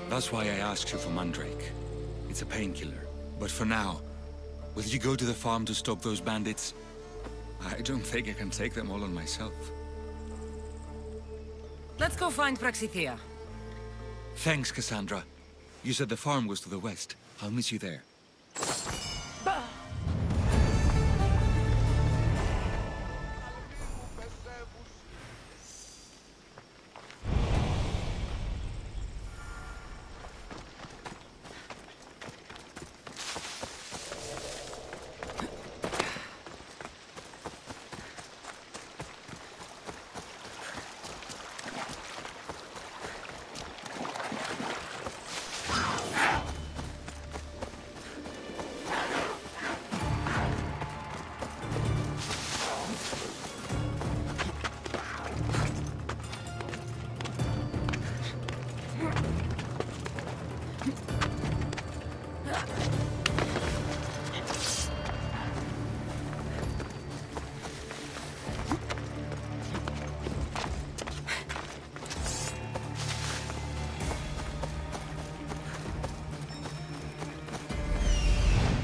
That's why I asked you for Mandrake. It's a painkiller. But for now, will you go to the farm to stop those bandits? I don't think I can take them all on myself. Let's go find Praxithea. Thanks, Cassandra. You said the farm was to the west. I'll meet you there.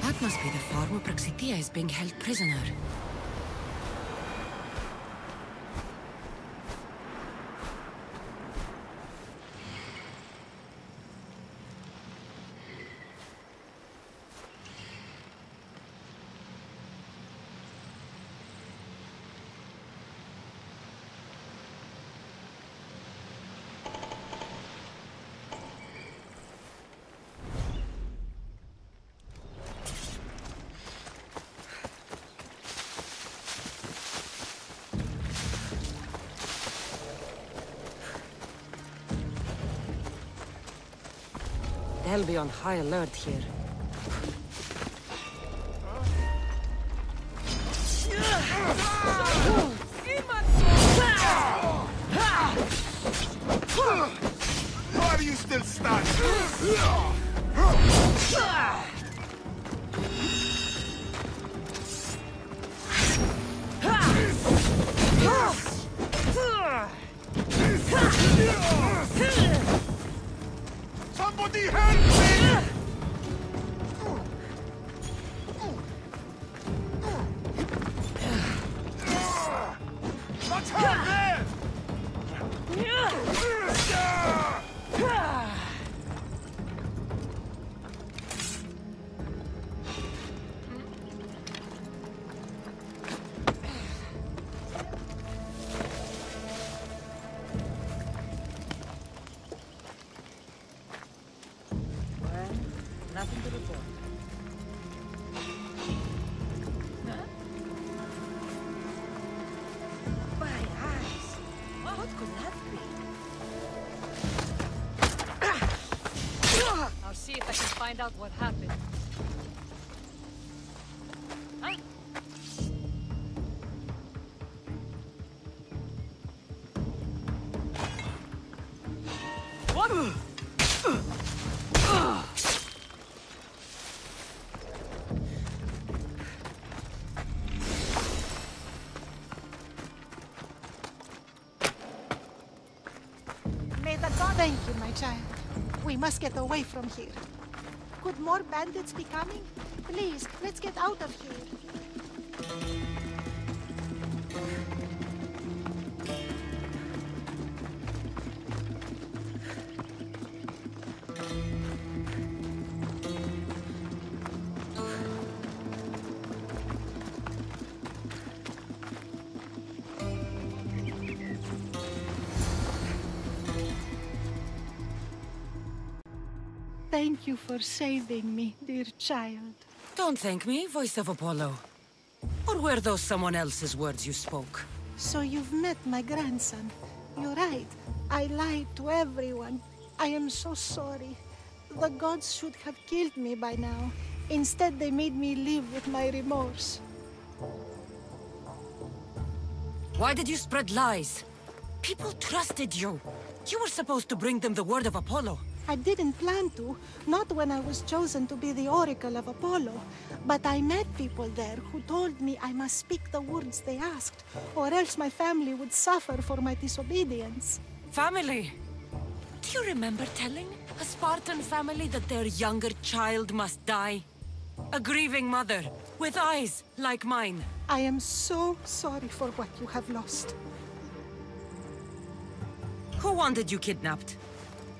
That must be the farm where Praxithea is being held prisoner. They'll be on high alert here. Why are you still stuck? Somebody help me! What's happening? Nothing to report. My eyes. What could that be? I'll see if I can find out what happened. Huh? What? May the god thank you, my child. We must get away from here. Could more bandits be coming? Please, let's get out of here. Thank you for saving me, dear child. Don't thank me, voice of Apollo. Or were those someone else's words you spoke? So you've met my grandson. You're right. I lied to everyone. I am so sorry. The gods should have killed me by now. Instead, they made me live with my remorse. Why did you spread lies? People trusted you. You were supposed to bring them the word of Apollo. I didn't plan to, not when I was chosen to be the Oracle of Apollo. But I met people there who told me I must speak the words they asked, or else my family would suffer for my disobedience. Family? Do you remember telling a Spartan family that their younger child must die? A grieving mother, with eyes like mine. I am so sorry for what you have lost. Who wanted you kidnapped?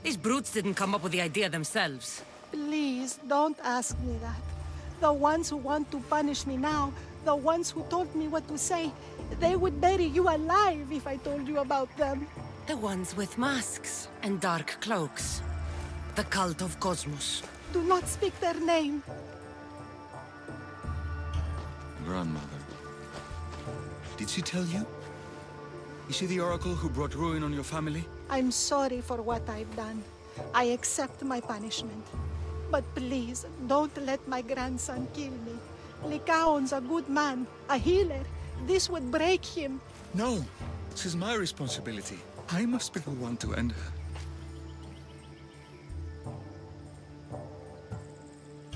These brutes didn't come up with the idea themselves. Please, don't ask me that. The ones who want to punish me now, the ones who told me what to say, they would bury you alive if I told you about them. The ones with masks and dark cloaks. The cult of Cosmos. Do not speak their name. Grandmother. Did she tell you? Is she the oracle who brought ruin on your family? I'm sorry for what I've done. I accept my punishment. But please, don't let my grandson kill me. Lycaon's a good man, a healer. This would break him. No, this is my responsibility. I must be the one to end her.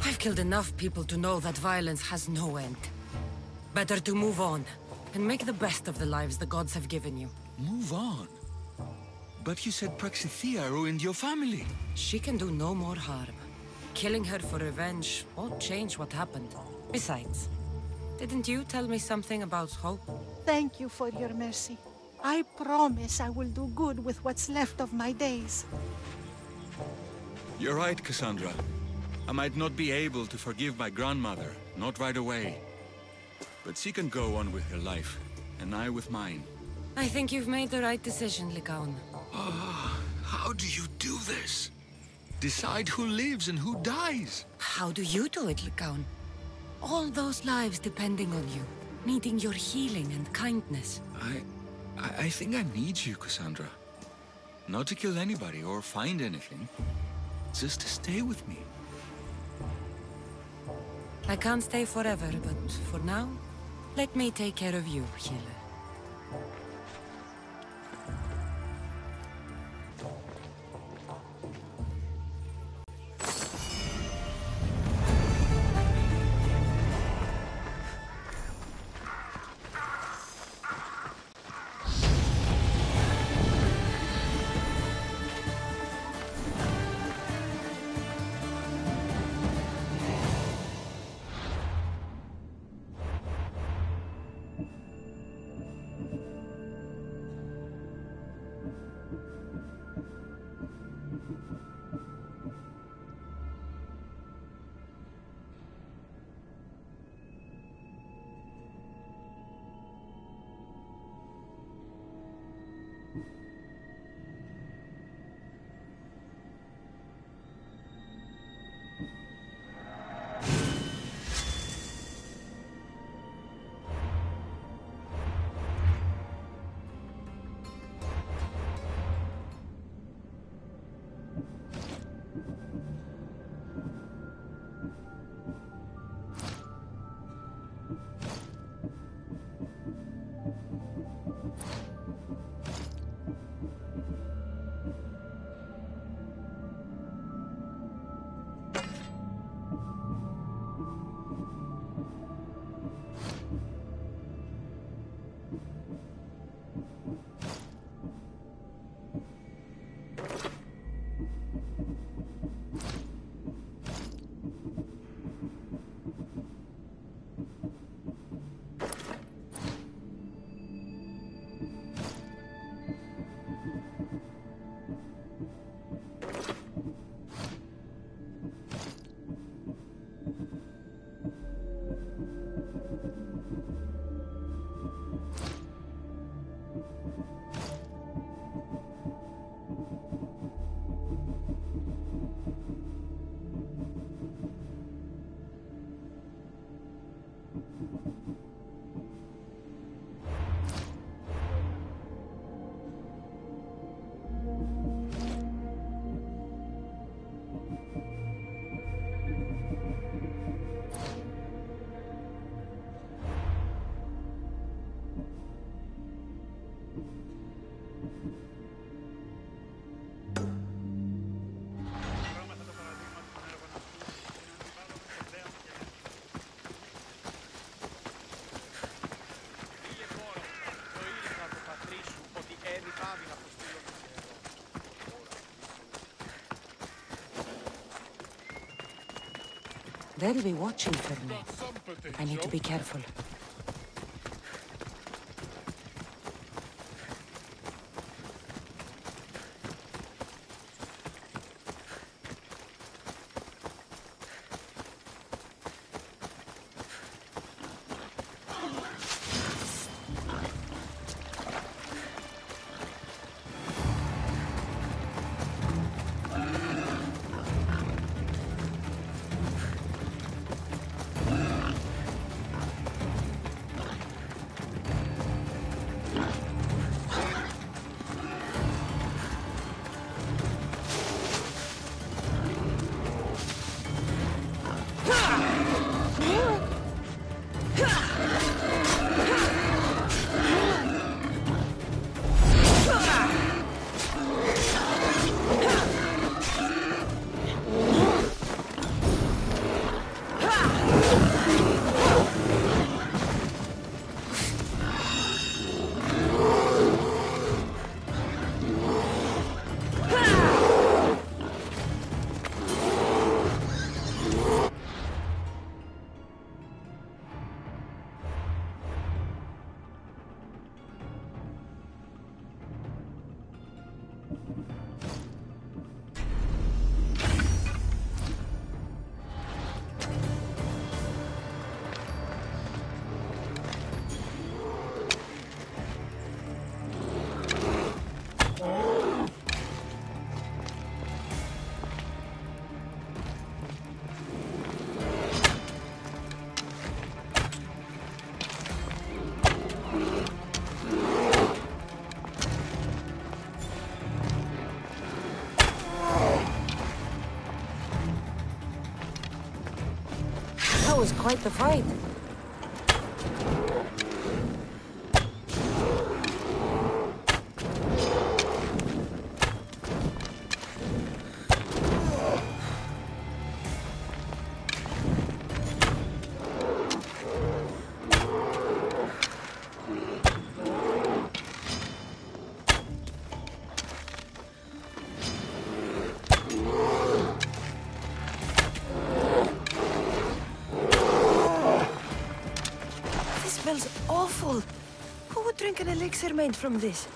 I've killed enough people to know that violence has no end. Better to move on, and make the best of the lives the gods have given you. Move on? But you said Praxithea ruined your family. She can do no more harm. Killing her for revenge won't change what happened. Besides, didn't you tell me something about hope? Thank you for your mercy. I promise I will do good with what's left of my days. You're right, Cassandra. I might not be able to forgive my grandmother, not right away. But she can go on with her life, and I with mine. I think you've made the right decision, Lycaon. How do you do this? Decide who lives and who dies? How do you do it, Lycaon? All those lives depending on you, needing your healing and kindness. I think I need you, Cassandra. Not to kill anybody or find anything, Just stay with me. I can't stay forever, but for now, let me take care of you, healer. They'll be watching for me. I need to be careful. was quite the fight. This smells awful. Who would drink an elixir made from this?